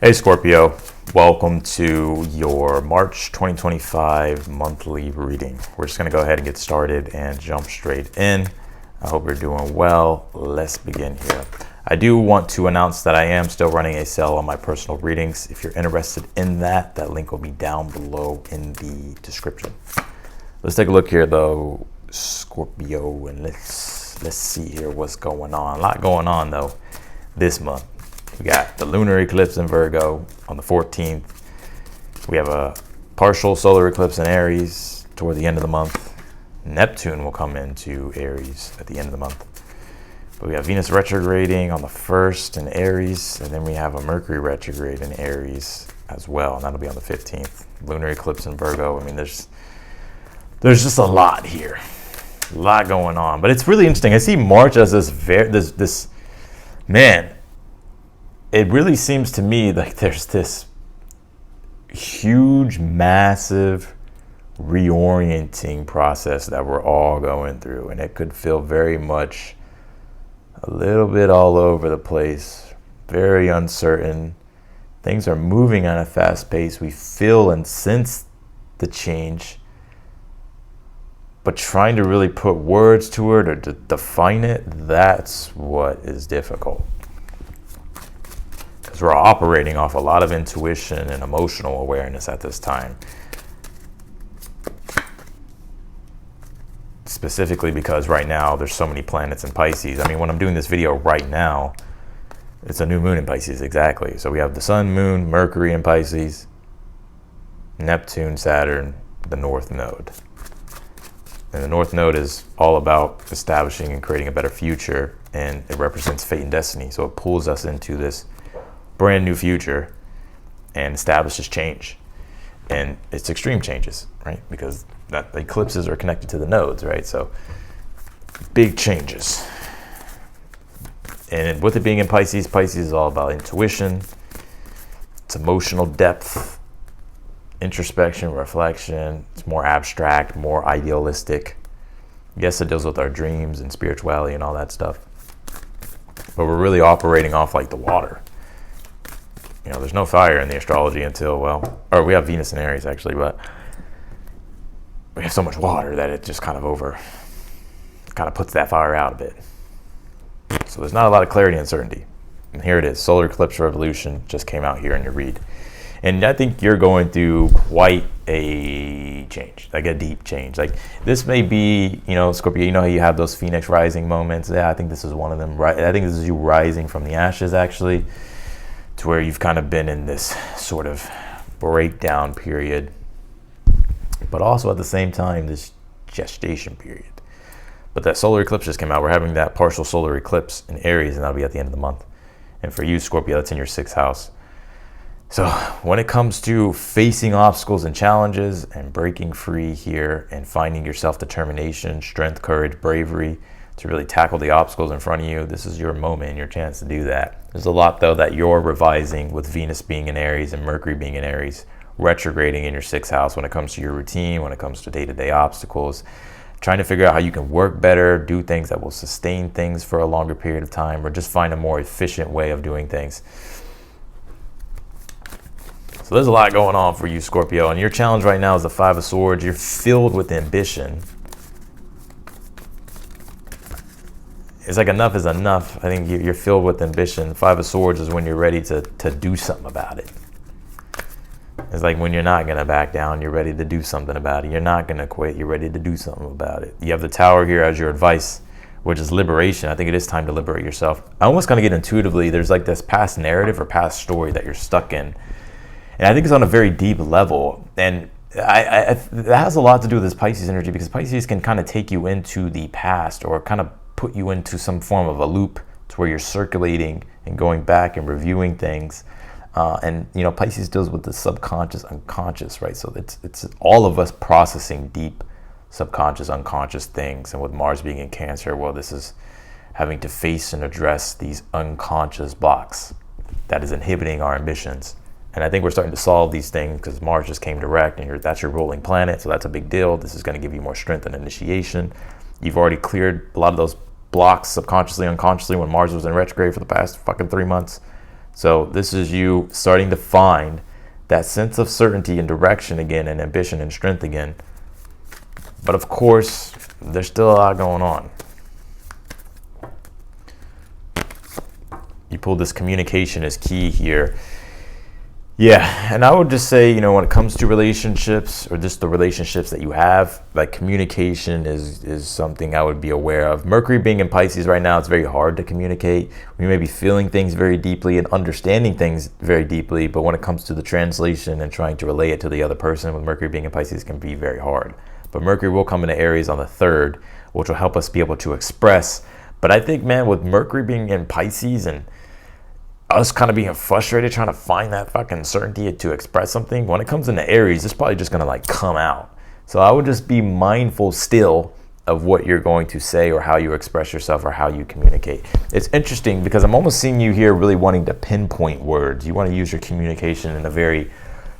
Hey Scorpio, welcome to your March 2025 monthly reading. We're just going to go ahead and get started and jump straight in. I hope you're doing well. Let's begin here. I do want to announce that I am still running a sale on my personal readings. If you're interested in that link will be down below in the description. Let's take a look here though, Scorpio, and let's see here what's going on. A lot going on though this month. We got the lunar eclipse in Virgo on the 14th. We have a partial solar eclipse in Aries toward the end of the month. Neptune will come into Aries at the end of the month. But we have Venus retrograding on the 1st in Aries, and then we have a Mercury retrograde in Aries as well, and that'll be on the 15th. Lunar eclipse in Virgo. I mean, there's just a lot here. A lot going on. But it's really interesting. I see March as this man. It really seems to me like there's this huge, massive reorienting process that we're all going through. And it could feel very much a little bit all over the place, very uncertain. Things are moving at a fast pace. We feel and sense the change, but trying to really put words to it or to define it, that's what is difficult. We're operating off a lot of intuition and emotional awareness at this time. Specifically because right now there's so many planets in Pisces. I mean, when I'm doing this video right now, it's a new moon in Pisces, exactly. So we have the sun, moon, Mercury in Pisces, Neptune, Saturn, the North Node. And the North Node is all about establishing and creating a better future, and it represents fate and destiny. So it pulls us into this brand new future and establishes change, and it's extreme changes, right? Because the eclipses are connected to the nodes, right? So big changes. And with it being in Pisces, Pisces is all about intuition, it's emotional depth, introspection, reflection. It's more abstract, more idealistic. Yes, it deals with our dreams and spirituality and all that stuff, but we're really operating off like the water. You know, there's no fire in the astrology until, or we have Venus in Aries actually, but we have so much water that it just kind of puts that fire out a bit. So there's not a lot of clarity and certainty. And here it is, solar eclipse revolution just came out here in your read. And I think you're going through quite a change, like a deep change. Like this may be, Scorpio, you know how you have those Phoenix rising moments? Yeah, I think this is one of them. Right? I think this is you rising from the ashes actually, to where you've kind of been in this sort of breakdown period, but also at the same time, this gestation period. But that solar eclipse just came out. We're having that partial solar eclipse in Aries, and that'll be at the end of the month. And for you, Scorpio, that's in your 6th house. So when it comes to facing obstacles and challenges and breaking free here and finding your self-determination, strength, courage, bravery, to really tackle the obstacles in front of you, this is your moment and your chance to do that. There's a lot though that you're revising with Venus being in Aries and Mercury being in Aries, retrograding in your 6th house when it comes to your routine, when it comes to day-to-day obstacles, trying to figure out how you can work better, do things that will sustain things for a longer period of time, or just find a more efficient way of doing things. So there's a lot going on for you, Scorpio, and your challenge right now is the 5 of Swords. You're filled with ambition. It's like enough is enough. I think you're filled with ambition. 5 of Swords is when you're ready to do something about it. It's like when you're not going to back down, you're ready to do something about it. You're not going to quit, you're ready to do something about it. You have the Tower here as your advice, which is liberation. I think it is time to liberate yourself. I almost kind of get intuitively, there's like this past narrative or past story that you're stuck in. And I think it's on a very deep level. And that has a lot to do with this Pisces energy, because Pisces can kind of take you into the past or kind of put you into some form of a loop to where you're circulating and going back and reviewing things. And Pisces deals with the subconscious, unconscious, right? So it's all of us processing deep subconscious, unconscious things. And with Mars being in Cancer, well, this is having to face and address these unconscious blocks that is inhibiting our ambitions. And I think we're starting to solve these things because Mars just came direct, and that's your ruling planet, so that's a big deal. This is going to give you more strength and initiation. You've already cleared a lot of those blocks subconsciously, unconsciously when Mars was in retrograde for the past fucking 3 months. So this is you starting to find that sense of certainty and direction again, and ambition and strength again. But of course, there's still a lot going on. You pulled this communication is key here. Yeah, and I would just say, you know, when it comes to relationships, or just the relationships that you have, like, communication is something I would be aware of. Mercury being in Pisces right now, it's very hard to communicate. We may be feeling things very deeply and understanding things very deeply, but when it comes to the translation and trying to relay it to the other person, with Mercury being in Pisces, can be very hard. But Mercury will come into Aries on the 3rd, which will help us be able to express. But I think, man, with Mercury being in Pisces and us kind of being frustrated trying to find that fucking certainty to express something, when it comes into Aries, it's probably just gonna like come out. So I would just be mindful still of what you're going to say, or how you express yourself, or how you communicate. It's interesting because I'm almost seeing you here really wanting to pinpoint words. You want to use your communication in a very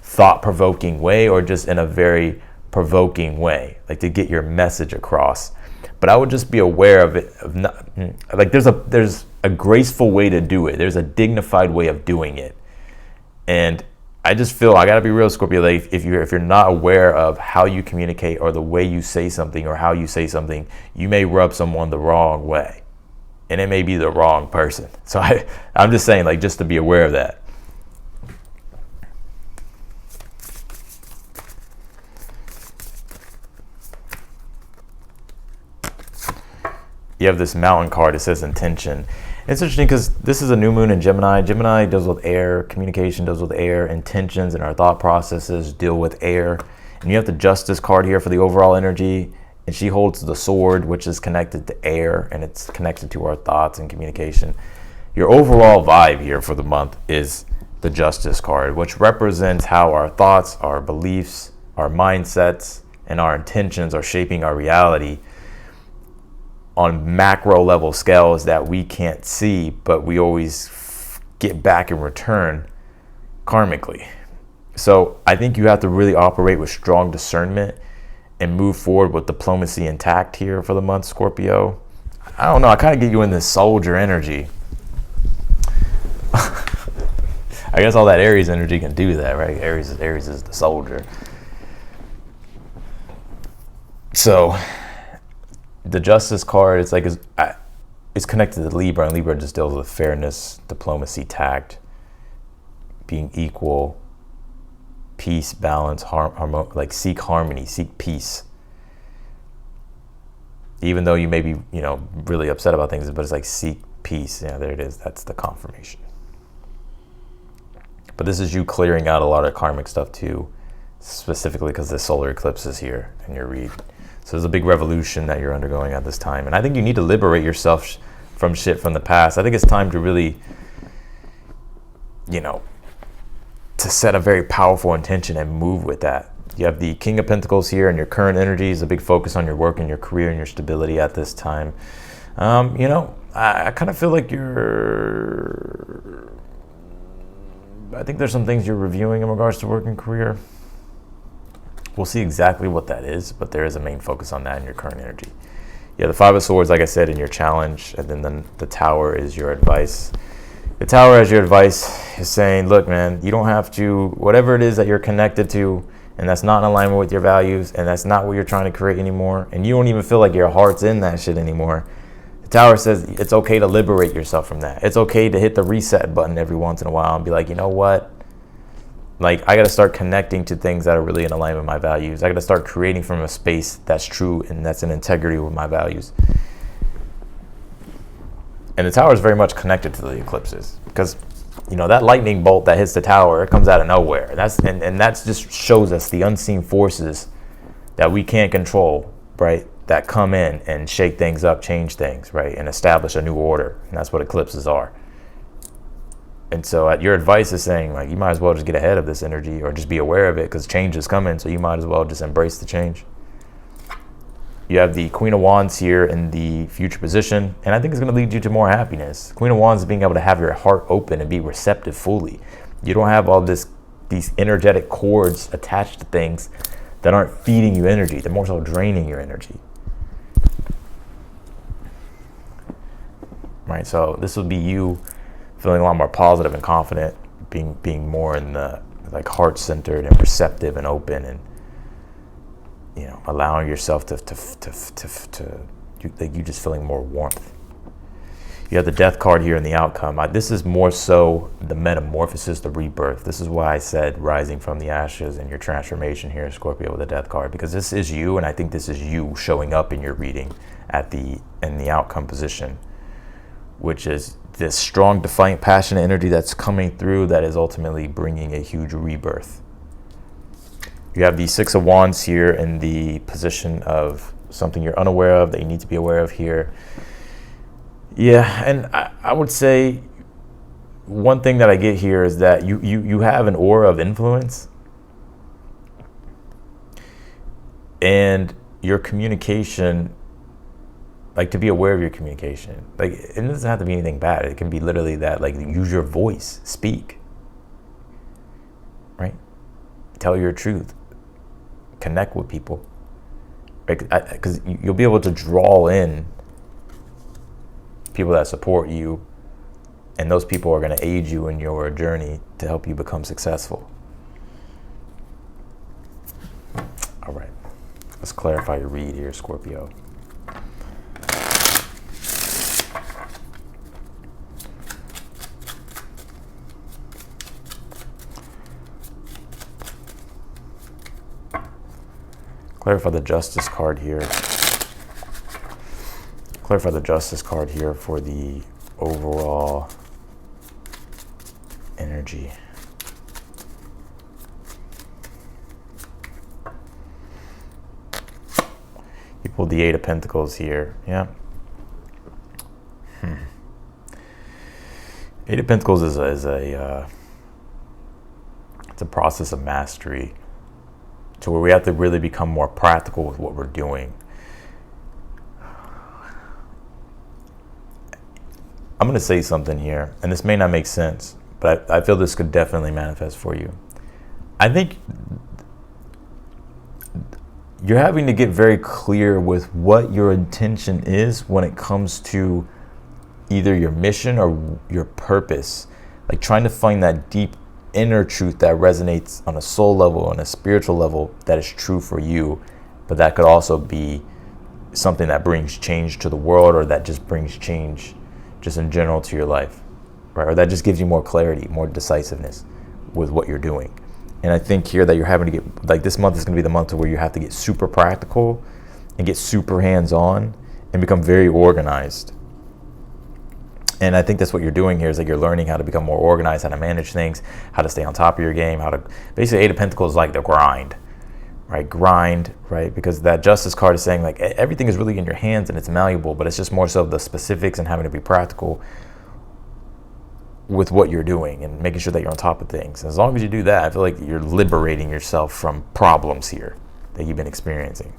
thought-provoking way, or just in a very provoking way, like to get your message across. But I would just be aware of it, of not, like there's a graceful way to do it. There's a dignified way of doing it. And I just feel, I gotta be real, Scorpio, like if you're not aware of how you communicate, or the way you say something, or how you say something, you may rub someone the wrong way, and it may be the wrong person. So I'm just saying, like, just to be aware of that. You have this mountain card. It says intention. It's interesting because this is a new moon in Gemini. Gemini deals with air. Communication deals with air. Intentions and our thought processes deal with air. And you have the Justice card here for the overall energy. And she holds the sword, which is connected to air. And it's connected to our thoughts and communication. Your overall vibe here for the month is the Justice card, which represents how our thoughts, our beliefs, our mindsets, and our intentions are shaping our reality on macro level scales that we can't see, but we always get back in return karmically. So I think you have to really operate with strong discernment and move forward with diplomacy intact here for the month, Scorpio. I don't know, I kind of get you in this soldier energy. I guess all that Aries energy can do that, right? Aries is the soldier. So the Justice card, it's like it's connected to Libra, and Libra just deals with fairness, diplomacy, tact, being equal, peace, balance, like seek harmony, seek peace. Even though you may be, you know, really upset about things, but it's like seek peace. Yeah, there it is. That's the confirmation. But this is you clearing out a lot of karmic stuff too, specifically because the solar eclipse is here in your read. So there's a big revolution that you're undergoing at this time. And I think you need to liberate yourself from shit from the past. I think it's time to really, you know, to set a very powerful intention and move with that. You have the King of Pentacles here, and your current energy is a big focus on your work and your career and your stability at this time. You know, I kind of feel like I think there's some things you're reviewing in regards to work and career. We'll see exactly what that is, but there is a main focus on that in your current energy. Yeah, the Five of Swords, like I said, in your challenge, and then the Tower is your advice. The Tower as your advice is saying, look, man, you don't have to, whatever it is that you're connected to, and that's not in alignment with your values, and that's not what you're trying to create anymore, and you don't even feel like your heart's in that shit anymore. The Tower says it's okay to liberate yourself from that. It's okay to hit the reset button every once in a while and be like, you know what? Like, I got to start connecting to things that are really in alignment with my values. I got to start creating from a space that's true and that's in integrity with my values. And the Tower is very much connected to the eclipses because, you know, that lightning bolt that hits the Tower, it comes out of nowhere. And that just shows us the unseen forces that we can't control, right? That come in and shake things up, change things, right? And establish a new order. And that's what eclipses are. And so your advice is saying, like, you might as well just get ahead of this energy or just be aware of it because change is coming. So you might as well just embrace the change. You have the Queen of Wands here in the future position. And I think it's going to lead you to more happiness. Queen of Wands is being able to have your heart open and be receptive fully. You don't have all these energetic cords attached to things that aren't feeding you energy. They're more so draining your energy. Right, so this would be you feeling a lot more positive and confident, being more in the like heart-centered and receptive and open, and allowing yourself to you just feeling more warmth. You have the Death card here in the outcome. This is more so the metamorphosis, the rebirth. This is why I said rising from the ashes and your transformation here, Scorpio, with the Death card, because this is you, and I think this is you showing up in your reading in the outcome position, which is this strong, defiant, passionate energy that's coming through that is ultimately bringing a huge rebirth. You have the Six of Wands here in the position of something you're unaware of that you need to be aware of here. Yeah, and I would say one thing that I get here is that you have an aura of influence, and your communication, like to be aware of your communication, like it doesn't have to be anything bad. It can be literally that, like, use your voice, speak, right? Tell your truth, connect with people, right? Because you'll be able to draw in people that support you, and those people are going to aid you in your journey to help you become successful. All right, let's clarify your read here, Scorpio. Clarify the Justice card here. Clarify the Justice card here for the overall energy. You pulled the Eight of Pentacles here. Yeah. Eight of Pentacles is a it's a process of mastery, to where we have to really become more practical with what we're doing. I'm going to say something here, and this may not make sense, but I feel this could definitely manifest for you. I think you're having to get very clear with what your intention is when it comes to either your mission or your purpose. Like trying to find that deep inner truth that resonates on a soul level, on a spiritual level, that is true for you, but that could also be something that brings change to the world, or that just brings change just in general to your life, right? Or that just gives you more clarity, more decisiveness with what you're doing. And I think here that you're having to get, like, this month is going to be the month to where you have to get super practical and get super hands-on and become very organized. And I think that's what you're doing here, is like you're learning how to become more organized, how to manage things, how to stay on top of your game, how to, basically Eight of Pentacles is like the grind, right? Grind, right? Because that Justice card is saying, like, everything is really in your hands and it's malleable, but it's just more so the specifics and having to be practical with what you're doing and making sure that you're on top of things. And as long as you do that, I feel like you're liberating yourself from problems here that you've been experiencing.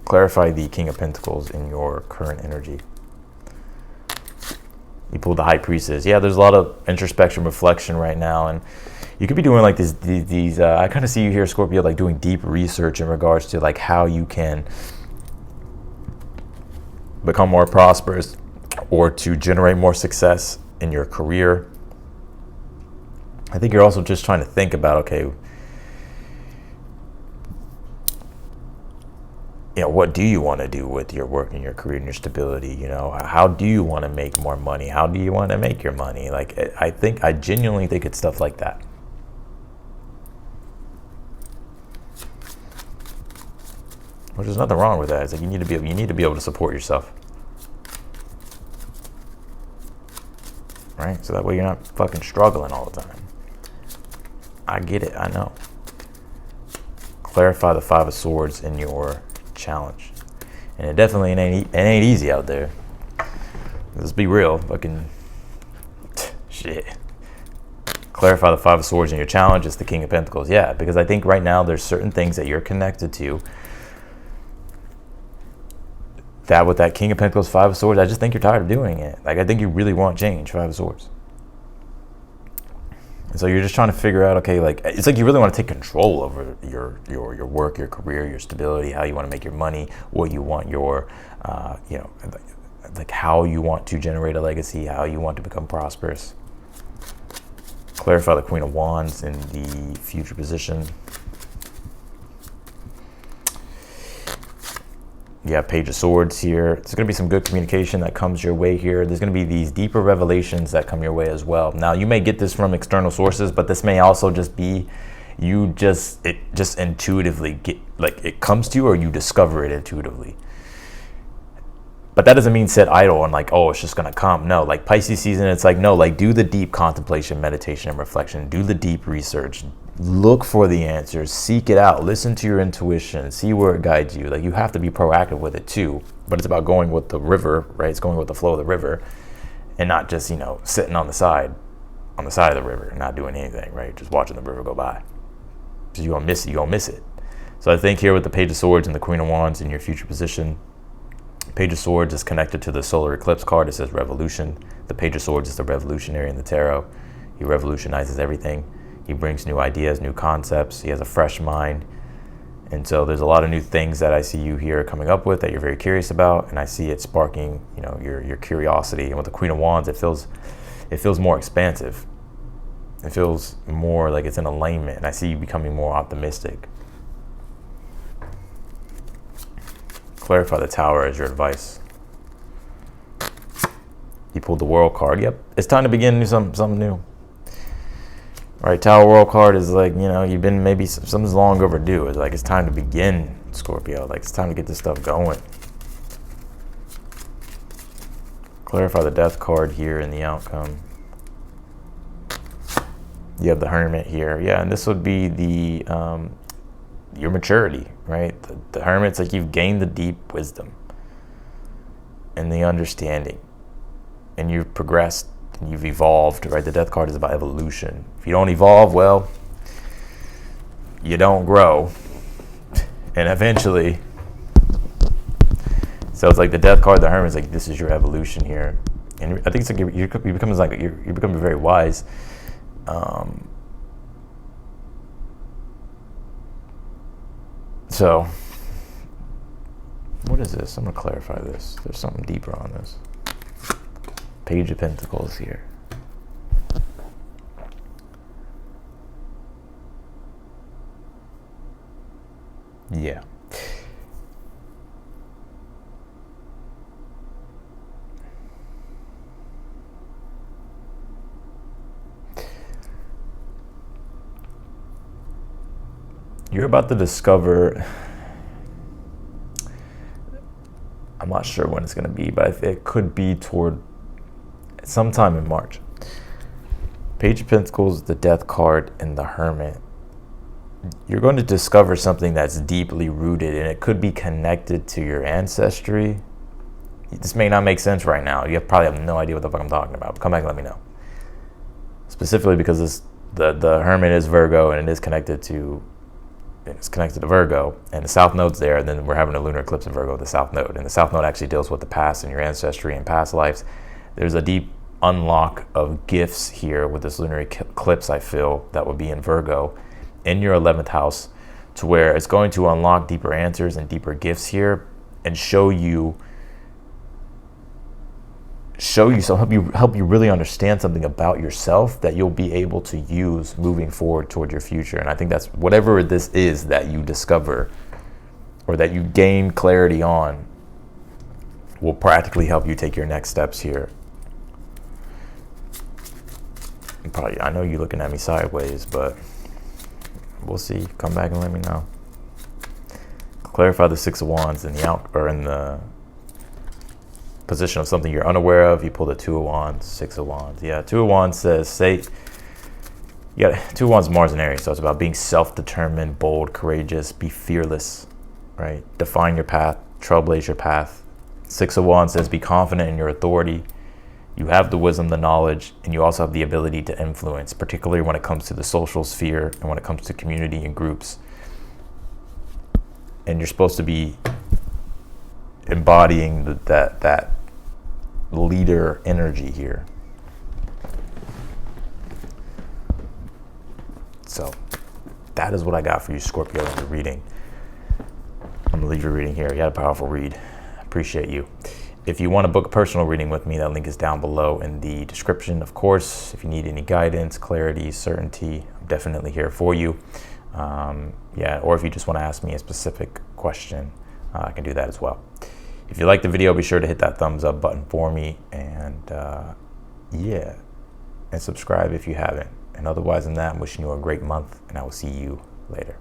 Clarify the King of Pentacles in your current energy. You pulled the High Priestess. Yeah, there's a lot of introspection, reflection right now, and you could be doing like these I kind of see you here, Scorpio, like doing deep research in regards to like how you can become more prosperous or to generate more success in your career. I think you're also just trying to think about, okay, what do you want to do with your work and your career and your stability? How do you want to make more money? How do you want to make your money? Like, I genuinely think it's stuff like that. Which there's nothing wrong with that. It's like you need to be able to support yourself, right? So that way you're not fucking struggling all the time. I get it. I know. Clarify the Five of Swords in your challenge, and it definitely ain't easy out there. Let's be real. Fucking shit. Clarify the Five of Swords in your challenge. It's the King of Pentacles. Yeah, because I think right now there's certain things that you're connected to that with that King of Pentacles, Five of Swords, I just think you're tired of doing it. Like, I think you really want change, Five of Swords. And so you're just trying to figure out, okay, like, it's like you really want to take control over your work, your career, your stability, how you want to make your money, what you want your, like how you want to generate a legacy, how you want to become prosperous. Clarify the Queen of Wands in the future position. You have Page of Swords here. There's going to be some good communication that comes your way here. There's going to be these deeper revelations that come your way as well. Now, you may get this from external sources, but this may also just be it just intuitively get, like, it comes to you, or you discover it intuitively. But that doesn't mean sit idle and like, oh, it's just going to come. No, like Pisces season, it's like, no, like do the deep contemplation, meditation, and reflection. Do the deep research. Look for the answers. Seek it out. Listen to your intuition. See where it guides you. Like, you have to be proactive with it too. But it's about going with the river, right? It's going with the flow of the river, and not just, sitting on the side of the river and not doing anything, right? Just watching the river go by. Because you're going to miss it. So I think here with the Page of Swords and the Queen of Wands in your future position, Page of Swords is connected to the solar eclipse card. It says revolution. The Page of Swords is the revolutionary in the tarot. He revolutionizes everything. He brings new ideas, new concepts. He has a fresh mind. And so there's a lot of new things that I see you here coming up with that you're very curious about. And I see it sparking, your curiosity. And with the Queen of Wands, it feels more expansive. It feels more like it's in alignment. And I see you becoming more optimistic. Clarify the Tower as your advice. You pulled the World card. Yep, it's time to begin something new. All right, Tower World card is like, you've been maybe something's long overdue. It's like it's time to begin, Scorpio. Like it's time to get this stuff going. Clarify the Death card here in the outcome. You have the Hermit here. Yeah, and this would be the your maturity, right? The Hermit's like you've gained the deep wisdom and the understanding, and you've progressed and you've evolved, right? The Death card is about evolution. If you don't evolve, well, you don't grow, and eventually. So it's like the Death card, the Hermit's like, this is your evolution here, and I think it's like you're becoming very wise. So, what is this? I'm going to clarify this. There's something deeper on this. Page of Pentacles here. Yeah. You're about to discover, I'm not sure when it's going to be, but it could be toward sometime in March. Page of Pentacles, the Death card, and the Hermit. You're going to discover something that's deeply rooted, and it could be connected to your ancestry. This may not make sense right now. You probably have no idea what the fuck I'm talking about. Come back and let me know. Specifically because the Hermit is Virgo, and it is connected to Virgo, and the South Node's there, and then we're having a lunar eclipse in Virgo, the South Node. And the South Node actually deals with the past and your ancestry and past lives. There's a deep unlock of gifts here with this lunar eclipse, I feel, that would be in Virgo, in your 11th house, to where it's going to unlock deeper answers and deeper gifts here, and help you really understand something about yourself that you'll be able to use moving forward toward your future. And I think that's whatever this is that you discover or that you gain clarity on will practically help you take your next steps here. Probably, I know you're looking at me sideways, but we'll see. Come back and let me know. Clarify the Six of Wands in the position of something you're unaware of. You pull the Two of Wands, Six of Wands. Yeah, Two of Wands says, Two of Wands, Mars and Aries, so it's about being self-determined, bold, courageous, be fearless, right? Define your path, trailblaze your path. Six of Wands says, be confident in your authority. You have the wisdom, the knowledge, and you also have the ability to influence, particularly when it comes to the social sphere and when it comes to community and groups. And you're supposed to be embodying that leader energy here. So that is what I got for you, Scorpio, in your reading. I'm gonna leave your reading here. You had a powerful read. Appreciate you. if you want to book a personal reading with me, that link is down below in the description. Of course, if you need any guidance, clarity, certainty, I'm definitely here for you. Yeah, or if you just want to ask me a specific question, I can do that as well. If you like the video, be sure to hit that thumbs up button for me, and yeah, and subscribe if you haven't. And otherwise than that, I'm wishing you a great month, and I will see you later.